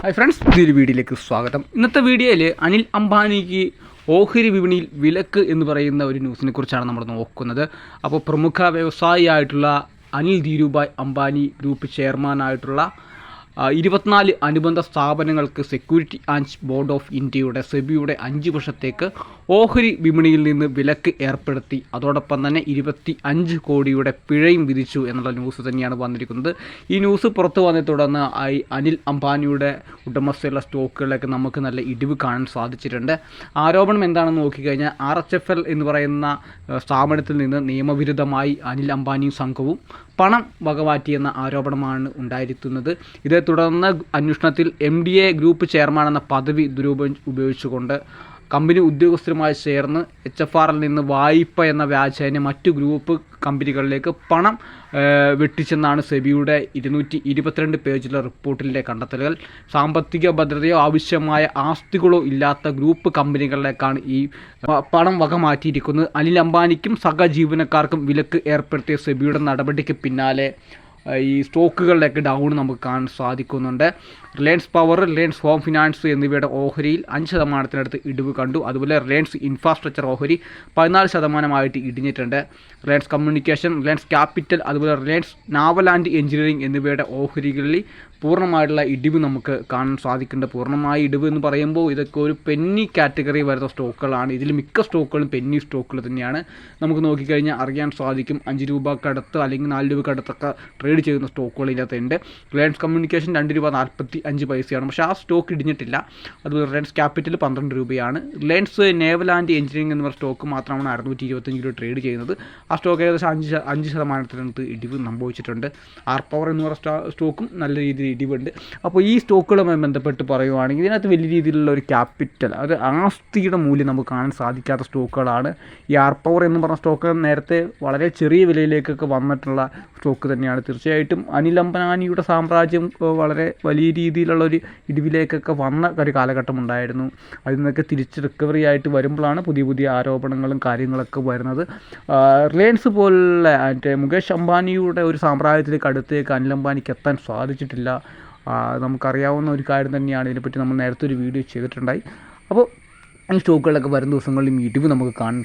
Hi friends, പുതിയൊരു വീഡിയോയിലേക്ക് സ്വാഗതം. ഇന്നത്തെ വീഡിയോയിൽ അനിൽ അംബാനിക്ക് ഓഹരി വിപണിയിൽ വിലക്ക് എന്ന് പറയുന്ന ഒരു ന്യൂസിനെ കുറിച്ചാണ് നമ്മൾ നോക്കുന്നത്. അപ്പോൾ പ്രമുഖ വ്യവസായിയായിട്ടുള്ള അനിൽ ധീരുഭായ് അംബാനി ഗ്രൂപ്പ് ചെയർമാനായിട്ടുള്ള 24 അനുബന്ധ സ്ഥാപനങ്ങൾക്ക് സെക്യൂരിറ്റി ആൻഡ് ബോർഡ് ഓഫ് ഇന്ത്യയുടെ സെബിയുടെ 5 വർഷത്തേക്ക് ഓഹരി വിപണിയിൽ നിന്ന് വിലക്ക് ഏർപ്പെടുത്തി. അതോടൊപ്പം തന്നെ 25 കോടിയുടെ പിഴയും വിധിച്ചു എന്നുള്ള ന്യൂസ് തന്നെയാണ് വന്നിരിക്കുന്നത്. ഈ ന്യൂസ് പുറത്തു വന്നതിനെ തുടർന്ന് അനിൽ അംബാനിയുടെ ഉടമസ്ഥയുള്ള സ്റ്റോക്കുകളിലേക്ക് നമുക്ക് നല്ല ഇടിവ് കാണാൻ സാധിച്ചിട്ടുണ്ട്. ആരോപണം എന്താണെന്ന് നോക്കിക്കഴിഞ്ഞാൽ RHFL എന്ന് പറയുന്ന സ്ഥാപനത്തിൽ നിന്ന് നിയമവിരുദ്ധമായി അനിൽ അംബാനിയും സംഘവും പണം വകമാറ്റിയെന്ന ആരോപണമാണ് ഉണ്ടായിരിക്കുന്നത്. ഇതേ തുടർന്ന് അന്വേഷണത്തിൽ MDA ഗ്രൂപ്പ് ചെയർമാൻ എന്ന പദവി ഉപയോഗിച്ചുകൊണ്ട് കമ്പനി ഉദ്യോഗസ്ഥരുമായി ചേർന്ന് HFRൽ നിന്ന് വായ്പ എന്ന വ്യാജേന മറ്റു ഗ്രൂപ്പ് കമ്പനികളിലേക്ക് പണം വെട്ടിച്ചെന്നാണ് സെബിയുടെ 222 പേജിലെ റിപ്പോർട്ടിലെ കണ്ടെത്തലുകൾ. സാമ്പത്തിക ഭദ്രതയോ ആവശ്യമായ ആസ്തികളോ ഇല്ലാത്ത ഗ്രൂപ്പ് കമ്പനികളിലേക്കാണ് ഈ പണം വകമാറ്റിയിരിക്കുന്നത്. അനിൽ അംബാനിക്കും സഹജീവനക്കാർക്കും വിലക്ക് ഏർപ്പെടുത്തിയ സെബിയുടെ നടപടിക്ക് പിന്നാലെ ഈ സ്റ്റോക്കുകളിലേക്ക് ഡൗൺ നമുക്ക് കാണാൻ സാധിക്കുന്നുണ്ട്. Reliance power, Reliance home finance എന്നിവയുടെ ഓഹരിയിൽ 5% ഇടിവ് കണ്ടു. അതുപോലെ റിലയൻസ് ഇൻഫ്രാസ്ട്രക്ചർ ഓഹരി 14% ഇടിഞ്ഞിട്ടുണ്ട്. റിലയൻസ് കമ്മ്യൂണിക്കേഷൻ, റിലയൻസ് ക്യാപിറ്റൽ, അതുപോലെ റിലയൻസ് നാവൽ ആൻഡ് എഞ്ചിനീയറിംഗ് എന്നിവയുടെ ഓഹരികളിൽ പൂർണ്ണമായിട്ടുള്ള ഇടിവ് നമുക്ക് കാണാൻ സാധിക്കുന്നുണ്ട്. പൂർണ്ണമായ ഇടിവ് എന്ന് പറയുമ്പോൾ ഇതൊക്കെ ഒരു പെന്നി കാറ്റഗറി വരുന്ന സ്റ്റോക്കുകളാണ്. ഇതിൽ മിക്ക സ്റ്റോക്കുകളും പെന്നി സ്റ്റോക്കുകൾ തന്നെയാണ്. നമുക്ക് നോക്കിക്കഴിഞ്ഞാൽ അറിയാൻ സാധിക്കും 5 രൂപക്കടുത്ത് അല്ലെങ്കിൽ 4 രൂപക്കടുത്തൊക്കെ ട്രേഡ് ചെയ്യുന്ന സ്റ്റോക്കുകൾ ഇതിനകത്തുണ്ട്. റിലയൻസ് കമ്മ്യൂണിക്കേഷൻ 2 രൂപ 45 പൈസയാണ്, പക്ഷേ ആ സ്റ്റോക്ക് ഇടിഞ്ഞിട്ടില്ല. അതുപോലെ റിലയൻസ് ക്യാപിറ്റൽ 12 രൂപയാണ്. റിലയൻസ് നേവൽ ആൻഡ് എഞ്ചിനീയറിംഗ് എന്ന സ്റ്റോക്ക് മാത്രമാണ് 625 രൂപ ട്രേഡ് ചെയ്യുന്നത്. ആ സ്റ്റോക്ക് ഏകദേശം 5% ഇടിവ് സംഭവിച്ചിട്ടുണ്ട്. ആർ പവർ എന്ന് പറയുന്ന സ്റ്റോക്കും നല്ല രീതിയിൽ ഇടിവുണ്ട്. അപ്പോൾ ഈ സ്റ്റോക്കുകളുമായി ബന്ധപ്പെട്ട് പറയുവാണെങ്കിൽ ഇതിനകത്ത് വലിയ രീതിയിലുള്ള ഒരു ക്യാപിറ്റൽ, അത് ആസ്തിയുടെ മൂല്യം നമുക്ക് കാണാൻ സാധിക്കാത്ത സ്റ്റോക്കുകളാണ്. ഈ ആർ പവർ എന്ന് പറഞ്ഞ സ്റ്റോക്ക് നേരത്തെ വളരെ ചെറിയ വിലയിലേക്കൊക്കെ വന്നിട്ടുള്ള സ്റ്റോക്ക് തന്നെയാണ്. തീർച്ചയായിട്ടും അനിൽ അംബാനിയുടെ സാമ്രാജ്യം വളരെ വലിയ രീതിയിലുള്ളൊരു ഇടിവിലേക്കൊക്കെ വന്ന ഒരു കാലഘട്ടം ഉണ്ടായിരുന്നു. അതിൽ നിന്നൊക്കെ തിരിച്ച് റിക്കവറി ആയിട്ട് വരുമ്പോഴാണ് പുതിയ ആരോപണങ്ങളും കാര്യങ്ങളൊക്കെ വരുന്നത്. റിലയൻസ് പോലുള്ള മുകേഷ് അംബാനിയുടെ ഒരു സാമ്രാജ്യത്തിലേക്ക് അടുത്തേക്ക് അനിൽ അംബാനിക്ക് എത്താൻ സാധിച്ചിട്ടില്ല. നമുക്കറിയാവുന്ന ഒരു കാര്യം തന്നെയാണ്. ഇതിനെപ്പറ്റി നമ്മൾ നേരത്തെ ഒരു വീഡിയോ ചെയ്തിട്ടുണ്ടായി. അപ്പോൾ ഈ സ്റ്റോക്കുകളൊക്കെ വരും ദിവസങ്ങളിലും ഇടിവ് നമുക്ക് കാണാൻ